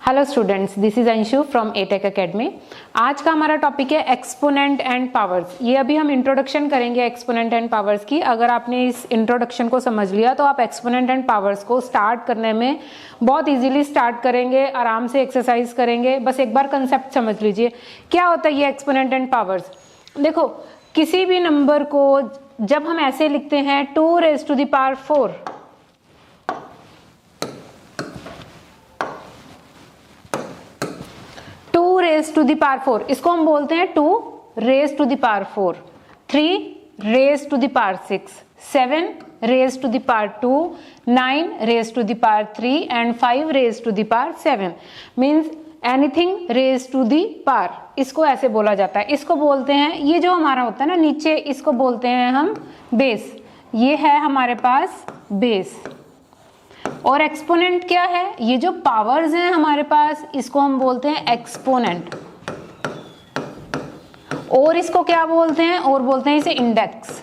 Hello students, this is Anshu from Atech academy. आज का हमारा टॉपिक है एक्सपोनेंट एंड पावर्स। ये अभी हम इंट्रोडक्शन करेंगे एक्सपोनेंट एंड पावर्स की। अगर आपने इस इंट्रोडक्शन को समझ लिया तो आप एक्सपोनेंट एंड पावर्स को स्टार्ट करने में बहुत इजीली स्टार्ट करेंगे, आराम से एक्सरसाइज करेंगे। बस एक बार कंसेप्ट समझ लीजिए क्या होता है ये एक्सपोनेंट एंड पावर्स। देखो, किसी भी नंबर को जब हम ऐसे लिखते हैं 2 raised to the power 4, raised to the power 4, इसको हम बोलते हैं 2 raised to the power 4, 3 raised to the power 6, 7 raised to the power 2, 9 raised to the power 3 and 5 raised to the power 7 means anything raised to the power। इसको ऐसे बोला जाता है। इसको बोलते हैं, ये जो हमारा होता है ना नीचे, इसको बोलते हैं हम बेस। ये है हमारे पास बेस। और एक्सपोनेंट क्या है? ये जो पावर्स हैं हमारे पास, इसको हम बोलते हैं एक्सपोनेंट। और इसको क्या बोलते हैं? और बोलते हैं इसे इंडेक्स,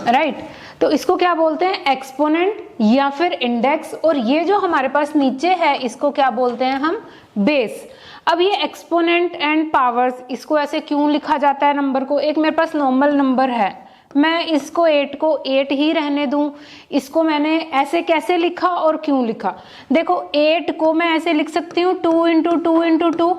राइट। तो इसको क्या बोलते हैं? एक्सपोनेंट या फिर इंडेक्स। और ये जो हमारे पास नीचे है इसको क्या बोलते हैं हम? बेस। अब ये एक्सपोनेंट एंड पावर्स, इसको ऐसे क्यों लिखा जाता है नंबर को? एक मेरे पास नॉर्मल नंबर है, मैं इसको 8 को 8 ही रहने दूं। इसको मैंने ऐसे कैसे लिखा और क्यों लिखा? देखो, 8 को मैं ऐसे लिख सकती हूँ 2 इंटू 2 इंटू 2,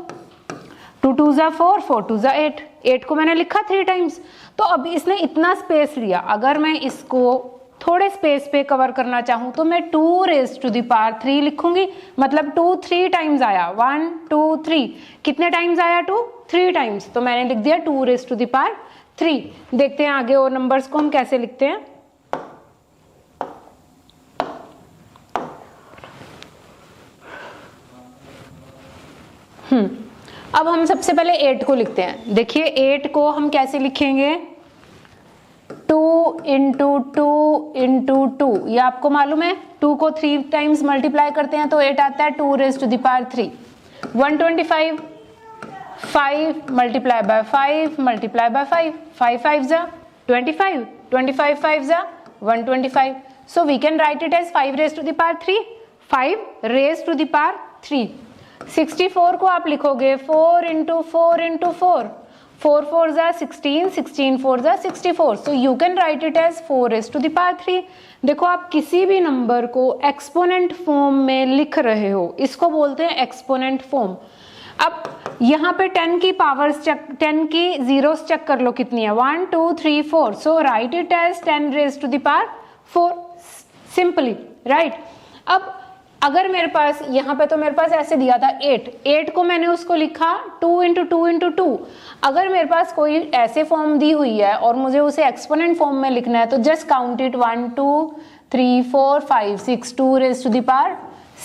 2 2 जा 4, 4 2 जा 8। 8 को मैंने लिखा 3 टाइम्स। तो अब इसने इतना स्पेस लिया। अगर मैं इसको थोड़े स्पेस पे कवर करना चाहूँ तो मैं 2 raised to the power 3 लिखूंगी। मतलब 2 3 टाइम्स आया, 1 2 3। कितने टाइम्स आया? 2 3 टाइम्स। तो मैंने लिख दिया 2 raised to the power 3। देखते हैं आगे और नंबर्स को हम कैसे लिखते हैं। अब हम सबसे पहले 8 को लिखते हैं। देखिए 8 को हम कैसे लिखेंगे? 2 इंटू 2 इंटू 2। ये आपको मालूम है, 2 को 3 टाइम्स मल्टीप्लाई करते हैं तो 8 आता है। 2 raised to the power 3। 125, 5 multiply by 5 multiply by 5, 5 5 जा 25, 25 5 जा 125। So we can write it as 5 raised to the power 3, 5 raised to the power 3। 64 को आप लिखोगे 4 इंटू 4 इंटू 4, 4 4 जा 16, 16 4 जा 64। So you can write it as 4 raised to the power 3। देखो, आप किसी भी नंबर को एक्सपोनेंट फॉर्म में लिख रहे हो, इसको बोलते हैं एक्सपोनेंट फॉर्म। अब यहाँ पे 10 की पावर्स चेक, 10 की जीरोस चेक कर लो कितनी है, 1 2 3 4। So write it as 10 raised to the power 4 simply, right. अब अगर मेरे पास यहाँ पे, तो मेरे पास ऐसे दिया था 8 को मैंने उसको लिखा 2 इंटू 2 इंटू 2। अगर मेरे पास कोई ऐसे फॉर्म दी हुई है और मुझे उसे एक्सपोनेंट फॉर्म में लिखना है तो just count it 1 2 3 4 5 6, 2 raised to the power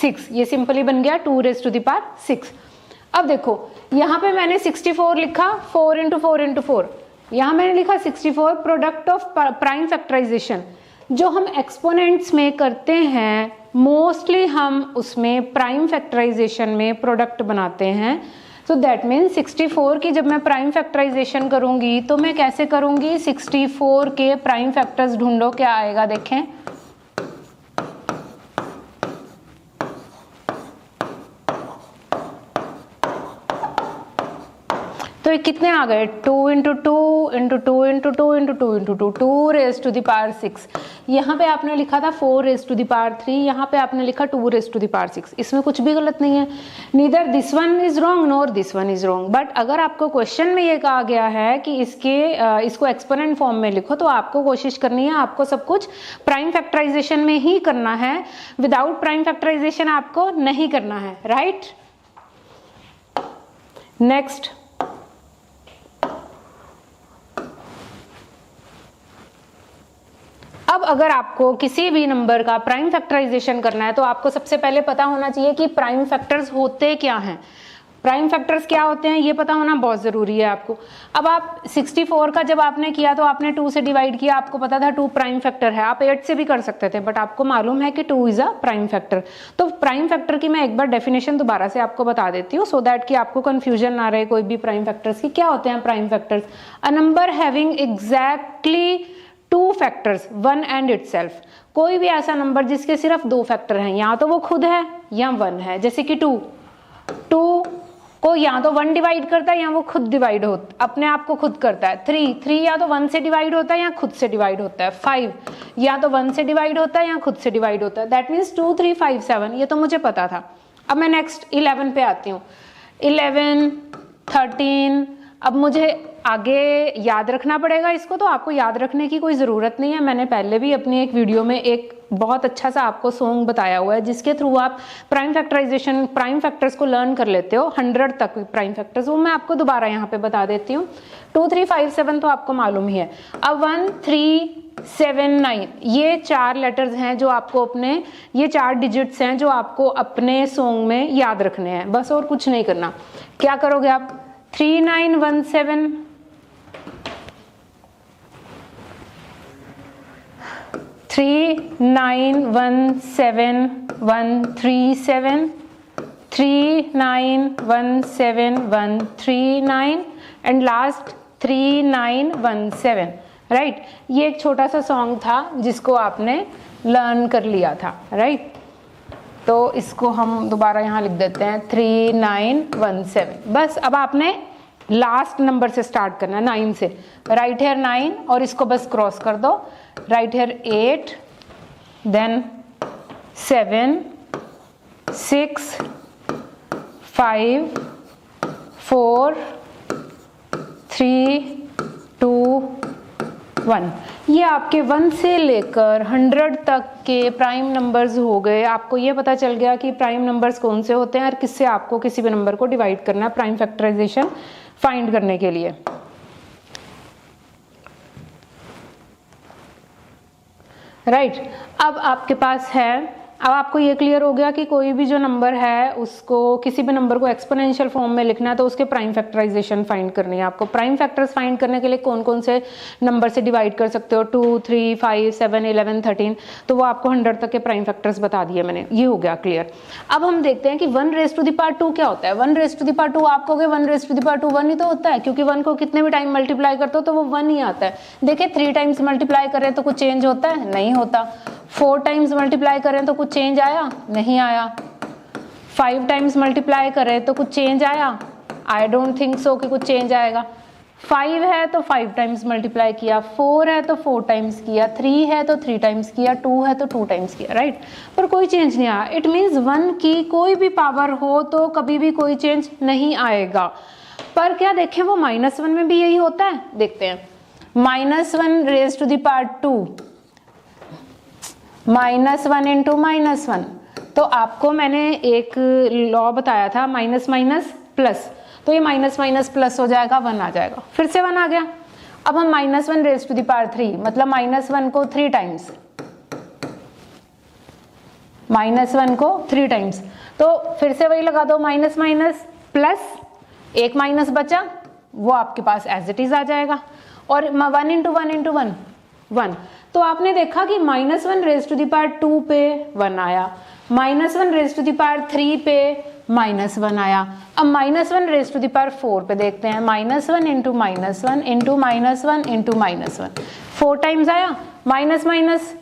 6। ये सिंपली बन गया 2 raised to the power 6। अब देखो, यहाँ पे मैंने 64 लिखा 4 इंटू 4 इंटू 4। यहाँ मैंने लिखा 64 प्रोडक्ट ऑफ प्राइम फैक्टराइजेशन। जो हम एक्सपोनेंट्स में करते हैं मोस्टली हम उसमें प्राइम फैक्टराइजेशन में प्रोडक्ट बनाते हैं। सो दैट मीन्स 64 की जब मैं प्राइम फैक्टराइजेशन करूंगी तो मैं कैसे करूंगी? 64 के प्राइम फैक्टर्स ढूंढो, क्या आएगा देखें। तो ये कितने आ गए? 2 into 2 into 2 into 2 into 2 into 2, 2 raised to the power 6। यहाँ पे आपने लिखा था 4 raised to the power 3, यहाँ पे आपने लिखा 2 raised to the power 6। इसमें कुछ भी गलत नहीं है। Neither this one is wrong nor this one is wrong. But अगर आपको क्वेश्चन में ये कहा गया है कि इसको एक्सपोनेंट फॉर्म में लिखो, तो आपको कोशिश करनी है, आपको सब कुछ प्राइम फैक्टराइजेशन में ही करना है। विदाउट प्राइम फैक्टराइजेशन आपको नहीं करना है, राइट। नेक्स्ट, अब अगर आपको किसी भी नंबर का प्राइम फैक्टराइजेशन करना है तो आपको सबसे पहले पता होना चाहिए कि प्राइम फैक्टर्स होते क्या हैं। प्राइम फैक्टर्स क्या होते हैं ये पता होना बहुत ज़रूरी है आपको। अब आप 64 का जब आपने किया तो आपने 2 से डिवाइड किया, आपको पता था 2 प्राइम फैक्टर है। आप 8 से भी कर सकते थे, बट आपको मालूम है कि 2 इज अ प्राइम फैक्टर। तो प्राइम फैक्टर की मैं एक बार डेफिनेशन दोबारा से आपको बता देती हूँ, सो दैट कि आपको कंफ्यूजन ना रहे कोई भी प्राइम फैक्टर्स की। क्या होते हैं prime factors? A number having exactly 2 factors 1 and itself। कोई भी ऐसा नंबर जिसके सिर्फ 2 फैक्टर हैं, या तो वो खुद है या 1 है, जैसे कि 2 को या तो 1 डिवाइड करता है या वो खुद डिवाइड अपने आप को खुद करता है। 3 या तो 1 से डिवाइड होता है या खुद से डिवाइड होता है। 5 या तो 1 से डिवाइड होता है या खुद से डिवाइड होता है। दैट मीन्स 2 3 5 7, ये तो मुझे पता था। अब मैं नेक्स्ट 11 पे आती हूँ। 11 13, अब मुझे आगे याद रखना पड़ेगा इसको, तो आपको याद रखने की कोई ज़रूरत नहीं है। मैंने पहले भी अपनी एक वीडियो में एक बहुत अच्छा सा आपको सॉन्ग बताया हुआ है जिसके थ्रू आप प्राइम फैक्टराइजेशन, प्राइम फैक्टर्स को लर्न कर लेते हो, 100 तक प्राइम फैक्टर्स, वो मैं आपको दोबारा यहाँ पे बता देती हूँ। 2 3 5 7 तो आपको मालूम ही है। अब 1 3 7 9, ये 4 लेटर्स हैं जो आपको अपने, ये 4 डिजिट्स हैं जो आपको अपने सॉन्ग में याद रखने हैं, बस और कुछ नहीं करना। क्या करोगे आप? 3 9 1 7, 3 9 1 7 1 3 7, 3 9 1 7 1 3 9 एंड लास्ट 3 9 1 7, राइट। ये एक छोटा सा सॉन्ग था जिसको आपने लर्न कर लिया था, राइट। तो इसको हम दोबारा यहाँ लिख देते हैं 3 9 1 7। बस अब आपने लास्ट नंबर से स्टार्ट करना है, 9 से। राइट हेयर 9 और इसको बस क्रॉस कर दो। Right here 8, then 7 6 5 4 3 2 1। ये आपके 1 से लेकर 100 तक के प्राइम नंबर्स हो गए। आपको ये पता चल गया कि प्राइम नंबर्स कौन से होते हैं और किससे आपको किसी भी नंबर को डिवाइड करना है प्राइम फैक्टराइजेशन फाइंड करने के लिए, राइट। अब आपके पास है, अब आपको ये क्लियर हो गया कि कोई भी जो नंबर है उसको, किसी भी नंबर को एक्सपोनेंशियल फॉर्म में लिखना है तो उसके प्राइम फैक्टराइजेशन फाइंड करनी है आपको। प्राइम फैक्टर्स फाइंड करने के लिए कौन कौन से नंबर से डिवाइड कर सकते हो? 2 3 5 7 11 13, तो वो आपको 100 तक के प्राइम फैक्टर्स बता दिए मैंने, ये हो गया क्लियर। अब हम देखते हैं कि 1 रेज़ टू द पावर 2 क्या होता है। 1 रेज़ टू द पावर 2 आप कहोगे 1 रेज़ टू द पावर 2 1 ही तो होता है, क्योंकि 1 को कितने भी टाइम मल्टीप्लाई करते हो तो वो 1 ही आता है। देखिए 3 टाइम्स मल्टीप्लाई करें तो कुछ चेंज होता है? नहीं होता। 4 टाइम्स मल्टीप्लाई करें तो कुछ चेंज आया? नहीं आया। 5 टाइम्स मल्टीप्लाई करें तो कुछ चेंज आया? आई डोंट थिंक सो कि कुछ चेंज आएगा। 5 है तो 5 टाइम्स मल्टीप्लाई किया, 4 है तो 4 टाइम्स किया, 3 है तो 3 टाइम्स किया, 2 है तो 2 टाइम्स किया, राइट। पर कोई चेंज नहीं आया। इट मीन्स 1 की कोई भी पावर हो तो कभी भी कोई चेंज नहीं आएगा। पर क्या देखें वो -1 में भी यही होता है? देखते हैं। -1 raise to the power 2, -1 into -1, तो आपको मैंने एक लॉ बताया था माइनस माइनस प्लस, तो ये माइनस माइनस प्लस हो जाएगा, 1 आ जाएगा। फिर से 1 आ गया। अब हम -1 रेज़ टू द पावर 3, मतलब -1 को 3 टाइम्स, -1 को 3 टाइम्स, तो फिर से वही लगा दो, माइनस माइनस प्लस, एक माइनस बचा, वो आपके पास एज इट इज आ जाएगा। और 1 इंटू 1 इंटू 1 1, तो आपने देखा कि -1 रेज़ टू द पावर 2 पे 1 आया, -1 रेज़ टू द पावर 3 पे -1 आया। अब -1 रेज़ टू द पावर 4 पे देखते हैं, -1 इंटू -1 इंटू -1 इंटू -1, 4 टाइम्स आया, minus minus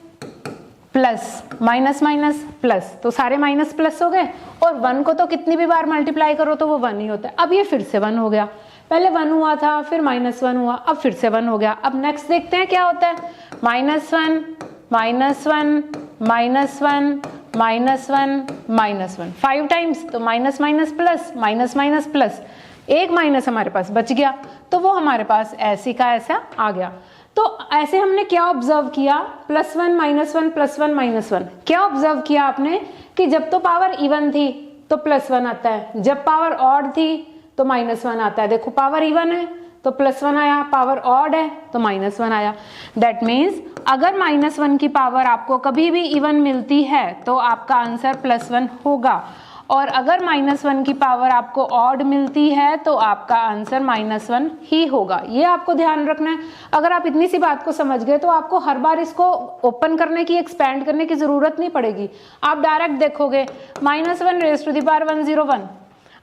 plus, minus minus plus, तो सारे माइनस प्लस हो गए। और 1 को तो कितनी भी बार मल्टीप्लाई करो तो वो 1 ही होता है। अब ये फिर से 1 हो गया, पहले 1 हुआ था, फिर -1 हुआ, अब फिर से 1 हो गया। अब नेक्स्ट देखते हैं क्या होता है। -1 -1 -1 -1 5 टाइम्स, तो minus minus plus, minus minus plus, एक माइनस हमारे पास बच गया, तो वो हमारे पास ऐसे का ऐसा आ गया। तो ऐसे हमने क्या ऑब्जर्व किया? +1 -1 +1 -1, क्या ऑब्जर्व किया आपने कि जब तो पावर इवन थी तो +1 आता है, जब पावर ऑड थी तो -1 आता है। देखो पावर इवन है तो +1 आया, पावर ऑड है तो -1 आया। दैट मीन्स अगर -1 की पावर आपको कभी भी इवन मिलती है तो आपका आंसर +1 होगा, और अगर -1 की पावर आपको ऑड मिलती है तो आपका आंसर -1 ही होगा। ये आपको ध्यान रखना है। अगर आप इतनी सी बात को समझ गए तो आपको हर बार इसको ओपन करने की, एक्सपेंड करने की जरूरत नहीं पड़ेगी। आप डायरेक्ट देखोगे -1 रेज़ टू द पावर 101,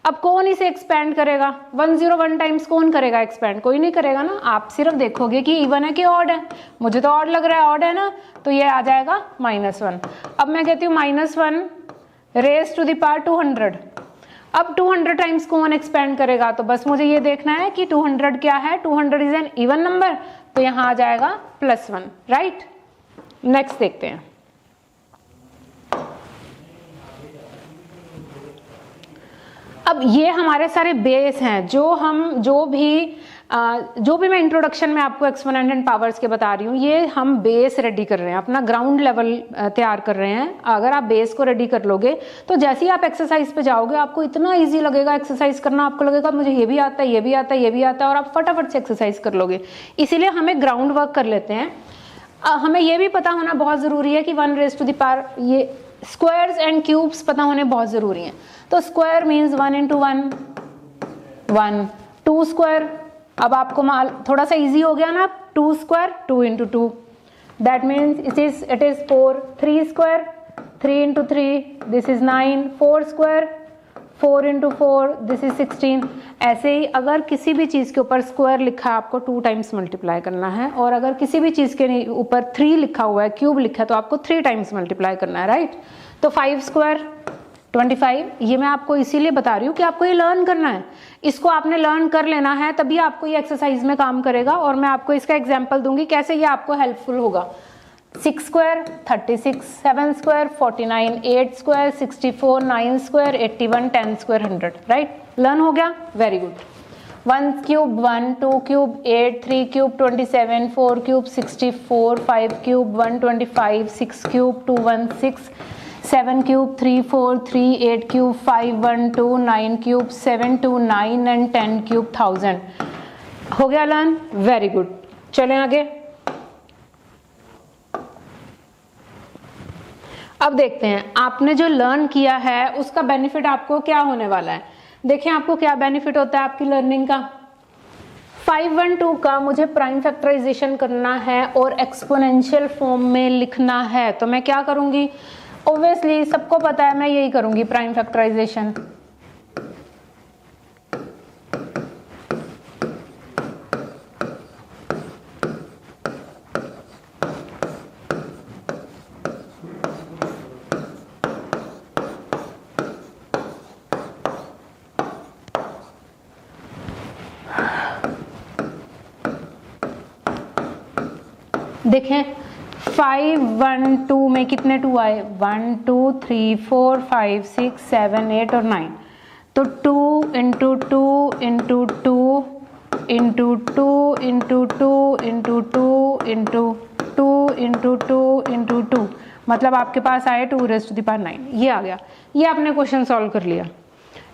अब कौन इसे एक्सपेंड करेगा? 101 टाइम्स कौन करेगा एक्सपेंड? कोई नहीं करेगा ना। आप सिर्फ देखोगे कि इवन है कि ऑड है। मुझे तो ऑड लग रहा है, ऑड है ना, तो ये आ जाएगा -1। अब मैं कहती हूँ -1 रेज टू द पावर 200। अब 200 टाइम्स कौन एक्सपेंड करेगा? तो बस मुझे ये देखना है कि 200 क्या है, 200 इज एन इवन नंबर, तो यहाँ आ जाएगा +1, राइट। नेक्स्ट देखते हैं। अब ये हमारे सारे बेस हैं जो भी मैं इंट्रोडक्शन में आपको एक्सपोनेंट एंड पावर्स के बता रही हूँ, ये हम बेस रेडी कर रहे हैं, अपना ग्राउंड लेवल तैयार कर रहे हैं। अगर आप बेस को रेडी कर लोगे तो जैसे ही आप एक्सरसाइज पे जाओगे आपको इतना इजी लगेगा एक्सरसाइज करना, आपको लगेगा मुझे ये भी आता है, ये भी आता है, ये भी आता है, और आप फटाफट से एक्सरसाइज कर लोगे। इसीलिए हमें ग्राउंड वर्क कर लेते हैं। हमें ये भी पता होना बहुत ज़रूरी है कि 1 रेज़ टू द पावर, ये स्क्वायर्स एंड क्यूब्स पता होने बहुत ज़रूरी हैं। तो स्क्वायर मीन्स 1 × 1 1, 2 स्क्वायर, अब आपको थोड़ा सा इजी हो गया ना, 2 square 2 × 2, that means it is 4, 3 square 3 × 3 this is 9, 4 square 4 × 4 this is 16। ऐसे ही अगर किसी भी चीज़ के ऊपर स्क्वायर लिखा है आपको 2 टाइम्स मल्टीप्लाई करना है, और अगर किसी भी चीज़ के ऊपर 3 लिखा हुआ है, क्यूब लिखा है, तो आपको 3 टाइम्स मल्टीप्लाई करना है, राइट। तो 5 स्क्वायर 25, ये मैं आपको इसीलिए बता रही हूँ कि आपको ये लर्न करना है, इसको आपने लर्न कर लेना है, तभी आपको ये एक्सरसाइज में काम करेगा। और मैं आपको इसका एग्जाम्पल दूंगी कैसे ये आपको हेल्पफुल होगा। 6 square 36, 7 square 49, 8 square 64, 9 square 81, 10 square 100, right. Learn हो गया, very good. 1 cube 1, 2 cube 8, 3 cube 27, 4 cube 64, 5 cube 125, 6 cube 216, 7 cube 3 4 3, 8 cube 5 1 2, 9 cube 7 2 9 and 10 cube 1000। हो गया लर्न, वेरी गुड। चलें आगे। अब देखते हैं आपने जो लर्न किया है उसका बेनिफिट आपको क्या होने वाला है। देखें आपको क्या बेनिफिट होता है आपकी लर्निंग का। 512 का मुझे प्राइम फैक्टराइजेशन करना है और एक्सपोनेंशियल फॉर्म में लिखना है, तो मैं क्या करूंगी? ऑब्वियसली सबको पता है मैं यही करूंगी, प्राइम फैक्टराइजेशन। देखें 512 में कितने 2 आए? 1 2 3 4 5 6 7 8 और 9, तो 2 × 2 × 2 × 2 × 2 × 2 × 2 × 2 × 2 × 2 × 2, मतलब आपके पास आए 2 रेज़ टू द पावर 9। ये आ गया, ये आपने क्वेश्चन सॉल्व कर लिया।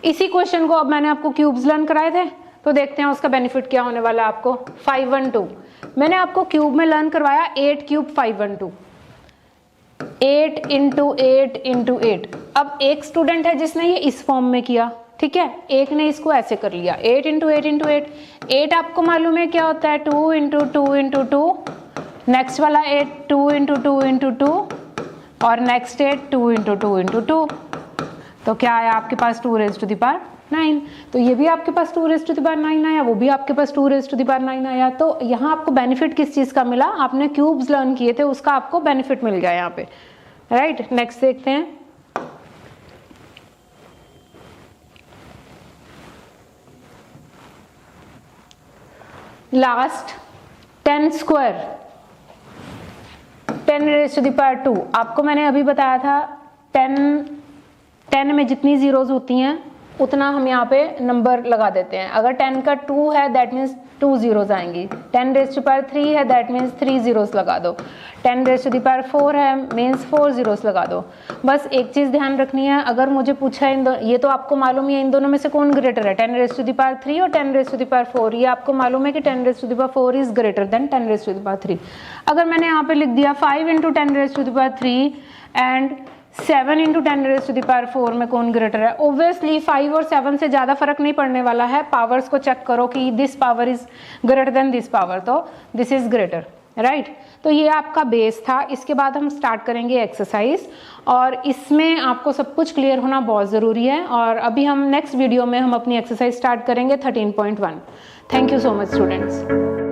इसी क्वेश्चन को अब मैंने आपको क्यूब्स लर्न कराए थे, तो देखते हैं उसका बेनिफिट क्या होने वाला है आपको। 512 मैंने आपको क्यूब में लर्न करवाया 8 क्यूब 512, 8 × 8 × 8। अब एक स्टूडेंट है जिसने ये इस फॉर्म में किया, ठीक है, एक ने इसको ऐसे कर लिया 8 × 8 × 8। 8 आपको मालूम है क्या होता है? 2 × 2 × 2, नेक्स्ट वाला 8 2 × 2 × 2 और नेक्स्ट 8 2 × 2 × 2, तो क्या आया आपके पास? 2 रेज़ टू द पावर 9। तो ये भी आपके पास 2 रेज़ टू द पावर 9 आया, वो भी आपके पास 2 रेज़ टू द पावर 9 आया। तो यहाँ आपको बेनिफिट किस चीज़ का मिला? आपने क्यूब्स लर्न किए थे, उसका आपको बेनिफिट मिल गया यहाँ पे, राइट। नेक्स्ट देखते हैं। Last 10 square 10 raise to the power 2। आपको मैंने अभी बताया था 10 में जितनी जीरोज होती हैं उतना हम यहाँ पे नंबर लगा देते हैं। अगर 10 का 2 है दैट मीन्स 2 जीरोज आएंगी। 10 रेज़ टू पावर 3 है दैट मीन्स 3 जीरोज लगा दो। 10 रेज़ टू द पावर 4 है मीन्स 4 जीरोज लगा दो। बस एक चीज़ ध्यान रखनी है, अगर मुझे पूछा है ये तो आपको मालूम ही है इन दोनों में से कौन ग्रेटर है, 10 रेज़ टू द पावर 3 और 10 रेज़ टू द पावर 4। ये आपको मालूम है कि 10 raise to the power 4 is greater than 10 raise to the power 3। अगर मैंने यहाँ पे लिख दिया 5 × 10 raise to the power 3 and 7 × 10 raise to the power 4 में कौन ग्रेटर है? ऑब्वियसली 5 और 7 से ज़्यादा फर्क नहीं पड़ने वाला है। पावर्स को चेक करो कि this power is greater then this power, तो दिस इज ग्रेटर, राइट तो ये आपका बेस था। इसके बाद हम स्टार्ट करेंगे एक्सरसाइज, और इसमें आपको सब कुछ क्लियर होना बहुत ज़रूरी है। और अभी हम नेक्स्ट वीडियो में हम अपनी एक्सरसाइज स्टार्ट करेंगे 13.1। Thank you so much students.